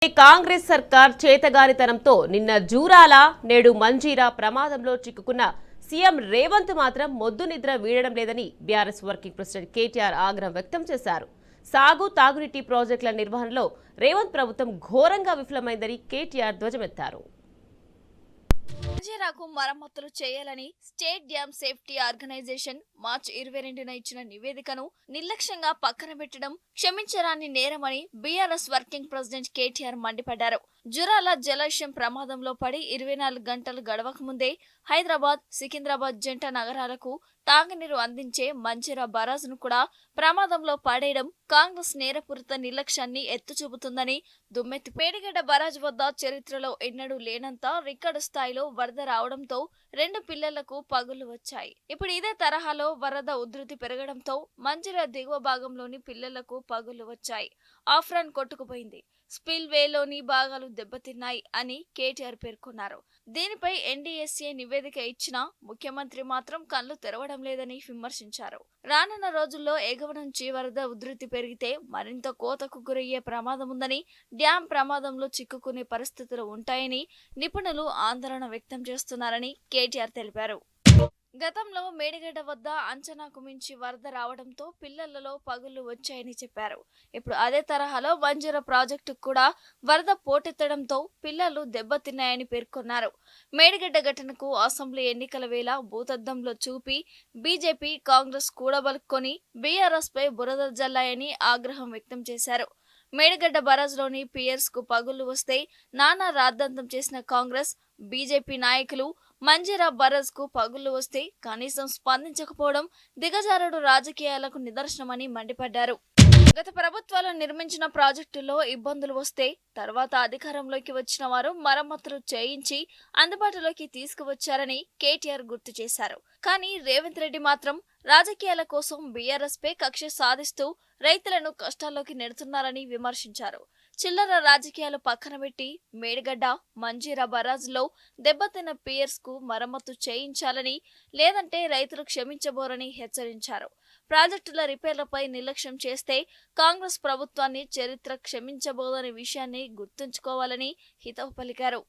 కాంగ్రెస్ సర్కార్ చేతగానితనంతో నిన్న జూరాల నేడు మంజీరా ప్రమాదంలో చిక్కుకున్న సీఎం రేవంత్ మాత్రం మొద్దు నిద్ర వీడడం లేదని బీఆర్ఎస్ వర్కింగ్ ప్రెసిడెంట్ కేటీఆర్ ఆగ్రహం వ్యక్తం చేశారు. సాగు తాగునీటి ప్రాజెక్టుల నిర్వహణలో రేవంత్ ప్రభుత్వం ఘోరంగా విఫలమైందని కేటీఆర్ ధ్వజమెత్తారు. మంజీరాకు మరమ్మతులు చేయాలని స్టేట్ డ్యామ్ సేఫ్టీ ఆర్గనైజేషన్ మార్చి 22న ఇచ్చిన నివేదికను నిర్లక్ష్యంగా పక్కన పెట్టడం క్షమించరాని నేరమని బీఆర్ఎస్ వర్కింగ్ ప్రెసిడెంట్ కేటీఆర్ మండిపడ్డారు. జురాల జలాశయం ప్రమాదంలో పడి 24 గంటలు గడవక ముందే హైదరాబాద్, సికింద్రాబాద్ జంట నగరాలకు తాగునీరు అందించే మంజీరా బరాజ్ను కూడా ప్రమాదంలో పడేయడం కాంగ్రెస్ నేరపూరిత నిర్లక్ష్యాన్ని ఎత్తుచూపుతుందని దుమ్మెత్తి మేడిగడ్డ బరాజ్ వద్ద చరిత్రలో ఎన్నడూ లేనంత రికార్డు స్థాయిలో వరద రావడంతో 2 పిల్లలకు పగుళ్లు వచ్చాయి. ఇప్పుడు ఇదే తరహాలో వరద ఉధృతి పెరగడంతో మంజీరా దిగువ భాగంలోని పిల్లలకు పగుళ్లు వచ్చాయి. ఆఫ్రాన్ కొట్టుకుపోయింది. స్పిల్ వేలోని భాగాలు దెబ్బతిన్నాయి అని కేటీఆర్ పేర్కొన్నారు. దీనిపై ఎన్డీఎస్ఏ నివేదిక ఇచ్చినా ముఖ్యమంత్రి మాత్రం కళ్లు తెరవడం లేదని విమర్శించారు. రానున్న రోజుల్లో ఎగువ నుంచి వరద ఉధృతి పెరిగితే మరింత కోతకు గురయ్యే ప్రమాదం ఉందని, డ్యాం ప్రమాదంలో చిక్కుకునే పరిస్థితులు ఉంటాయని నిపుణులు ఆందోళన వ్యక్తం చేస్తున్నారని కేటీఆర్ తెలిపారు. గతంలో మేడిగడ్డ వద్ద అంచనాకు మించి వరద రావడంతో పిల్లలలో పగుళ్లు వచ్చాయని చెప్పారు. ఇప్పుడు అదే తరహాలో మంజీరా ప్రాజెక్టుకు కూడా వరద పోటెత్తడంతో పిల్లలు దెబ్బతిన్నాయని పేర్కొన్నారు. మేడిగడ్డ ఘటనకు అసెంబ్లీ ఎన్నికల వేళ భూతద్దంలో చూపి బీజేపీ, కాంగ్రెస్ కూడబలుక్కొని బీఆర్ఎస్ పై బురద జల్లాయని ఆగ్రహం వ్యక్తం చేశారు. మేడిగడ్డ బరాజ్లోని పియర్స్ కు పగుళ్లు వస్తే నానా రాద్ధాంతం చేసిన కాంగ్రెస్, బీజేపీ నాయకులు మంజీరా బరాజ్ కు పగుళ్లు వస్తే కనీసం స్పందించకపోవడం దిగజారుడు రాజకీయాలకు నిదర్శనమని మండిపడ్డారు. గత ప్రభుత్వాలు నిర్మించిన ప్రాజెక్టుల్లో ఇబ్బందులు వస్తే తర్వాత అధికారంలోకి వచ్చిన వారు మరమ్మతులు చేయించి అందుబాటులోకి తీసుకువచ్చారని కేటీఆర్ గుర్తు చేశారు. కానీ రేవంత్ రెడ్డి మాత్రం రాజకీయాల కోసం బీఆర్ఎస్ పై కక్ష సాధిస్తూ రైతులను కష్టాల్లోకి నెడుతున్నారని విమర్శించారు. చిల్లర రాజకీయాలు పక్కన పెట్టి మేడిగడ్డ, మంజీరా బరాజ్ లో దెబ్బతిన్న పియర్స్ కు మరమ్మతు చేయించాలని, లేదంటే రైతులు క్షమించబోరని హెచ్చరించారు. ప్రాజెక్టుల రిపేర్లపై నిర్లక్ష్యం చేస్తే కాంగ్రెస్ ప్రభుత్వాన్ని చరిత్ర క్షమించబోదనే విషయాన్ని గుర్తుంచుకోవాలని హితవు పలికారు.